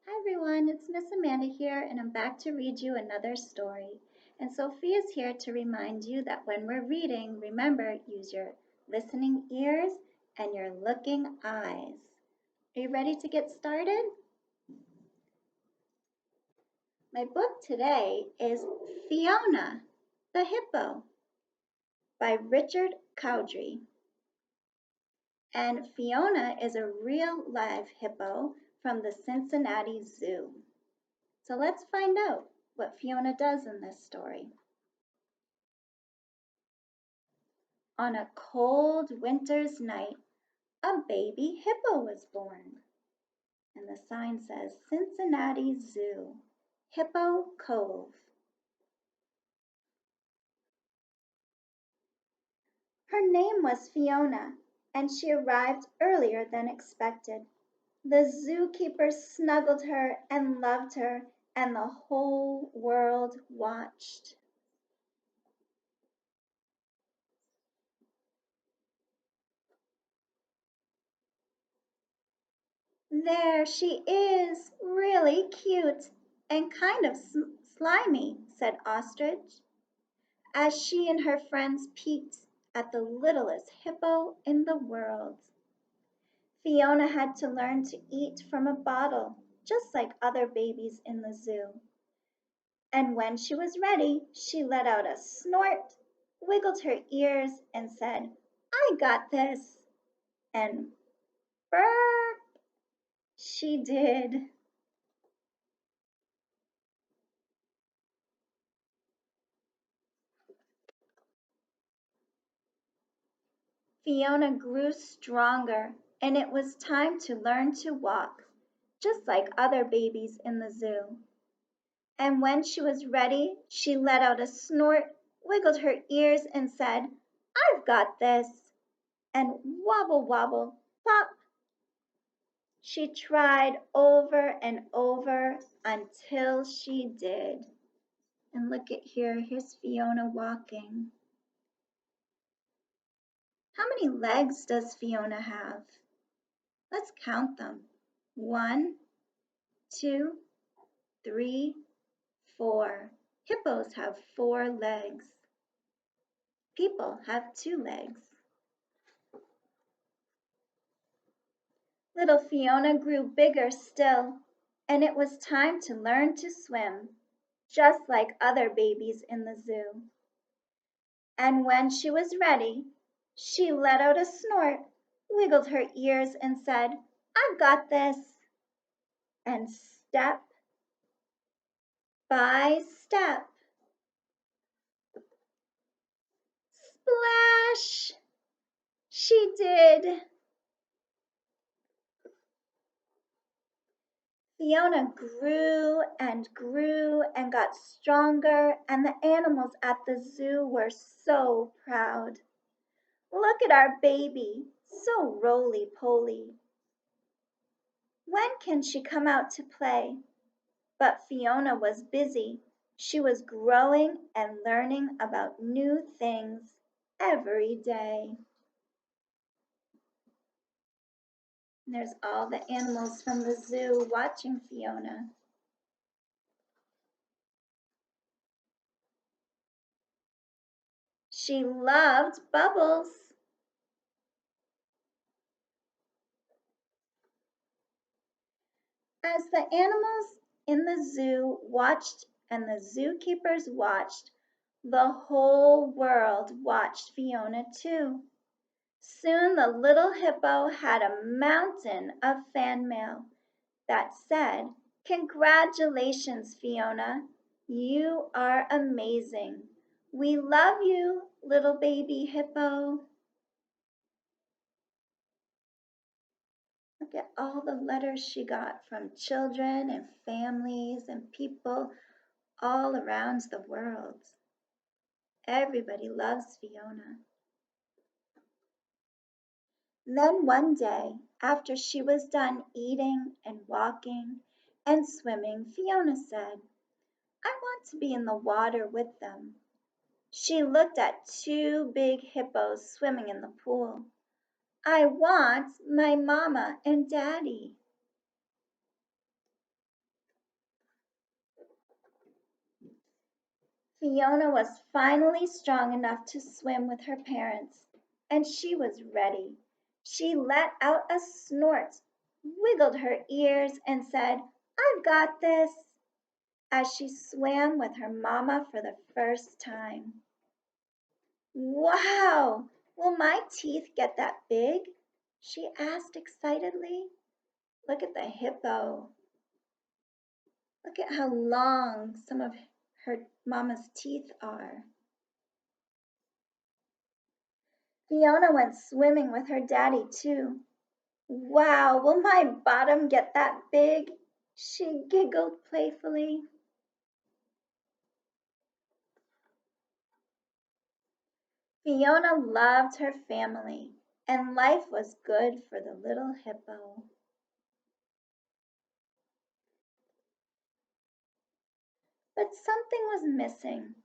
Hi everyone, it's Miss Amanda here, and I'm back to read you another story. And Sophia's here to remind you that when we're reading, remember, use your listening ears and your looking eyes. Are you ready to get started? My book today is Fiona the Hippo by Richard Cowdery. And Fiona is a real live hippo from the Cincinnati Zoo. So let's find out what Fiona does in this story. On a cold winter's night, a baby hippo was born. And the sign says Cincinnati Zoo, Hippo Cove. Her name was Fiona, and she arrived earlier than expected. The zookeeper snuggled her and loved her, and the whole world watched. There she is, really cute and kind of slimy, said Ostrich, as she and her friends peeked at the littlest hippo in the world. Fiona had to learn to eat from a bottle, just like other babies in the zoo. And when she was ready, she let out a snort, wiggled her ears, and said, "I got this." And burp, she did. Fiona grew stronger, and it was time to learn to walk, just like other babies in the zoo. And when she was ready, she let out a snort, wiggled her ears, and said, "I've got this." And wobble, wobble, plop. She tried over and over until she did. And look at here, here's Fiona walking. How many legs does Fiona have? Let's count them. 1, 2, 3, 4. Hippos have 4 legs. People have 2 legs. Little Fiona grew bigger still, and it was time to learn to swim, just like other babies in the zoo. And when she was ready, she let out a snort, wiggled her ears, and said, "I've got this." And step by step, splash, she did. Fiona grew and got stronger, and the animals at the zoo were so proud. "Look at our baby, so roly-poly. When can she come out to play?" But Fiona was busy. She was growing and learning about new things every day. And there's all the animals from the zoo watching Fiona. She loved bubbles. As the animals in the zoo watched and the zookeepers watched, the whole world watched Fiona too. Soon the little hippo had a mountain of fan mail that said, "Congratulations, Fiona. You are amazing. We love you, little baby hippo." Look at all the letters she got from children and families and people all around the world. Everybody loves Fiona. Then one day, after she was done eating and walking and swimming, Fiona said, "I want to be in the water with them." She looked at 2 big hippos swimming in the pool. "I want my mama and daddy." Fiona was finally strong enough to swim with her parents, and she was ready. She let out a snort, wiggled her ears, and said, "I've got this," as she swam with her mama for the first time. "Wow! Will my teeth get that big?" she asked excitedly. Look at the hippo. Look at how long some of her mama's teeth are. Fiona went swimming with her daddy too. "Wow, will my bottom get that big?" she giggled playfully. Fiona loved her family, and life was good for the little hippo. But something was missing.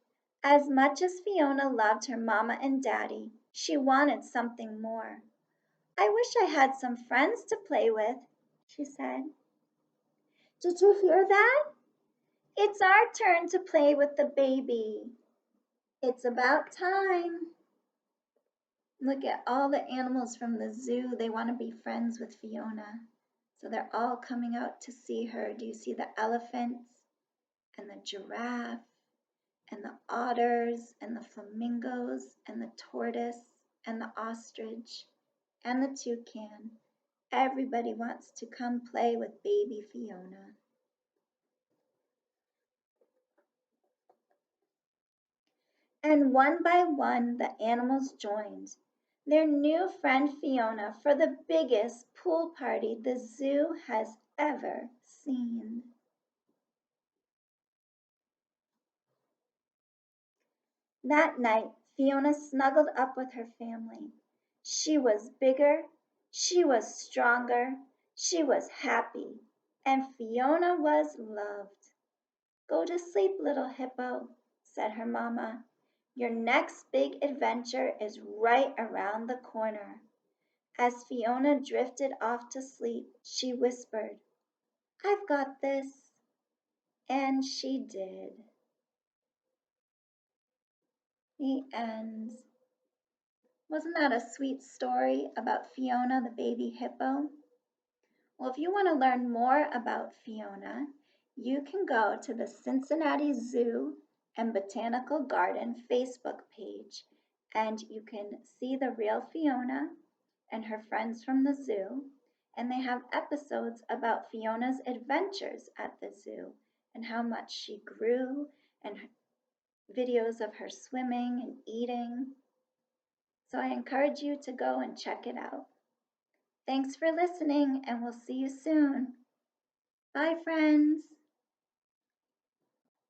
As much as Fiona loved her mama and daddy, she wanted something more. "I wish I had some friends to play with," she said. "Did you hear that? It's our turn to play with the baby. It's about time." Look at all the animals from the zoo. They want to be friends with Fiona. So they're all coming out to see her. Do you see the elephants and the giraffe and the otters and the flamingos and the tortoise and the ostrich and the toucan? Everybody wants to come play with baby Fiona. And one by one the animals joined their new friend Fiona for the biggest pool party the zoo has ever seen. That night Fiona snuggled up with her family. She was bigger, she was stronger, she was happy, and Fiona was loved. "Go to sleep, little hippo," said her mama. "Your next big adventure is right around the corner." As Fiona drifted off to sleep, she whispered, "I've got this." And she did. The end. Wasn't that a sweet story about Fiona the baby hippo? Well, if you want to learn more about Fiona, you can go to the Cincinnati Zoo and Botanical Garden Facebook page, and you can see the real Fiona and her friends from the zoo. And they have episodes about Fiona's adventures at the zoo and how much she grew, and videos of her swimming and eating. So I encourage you to go and check it out. Thanks for listening, and we'll see you soon. Bye, friends.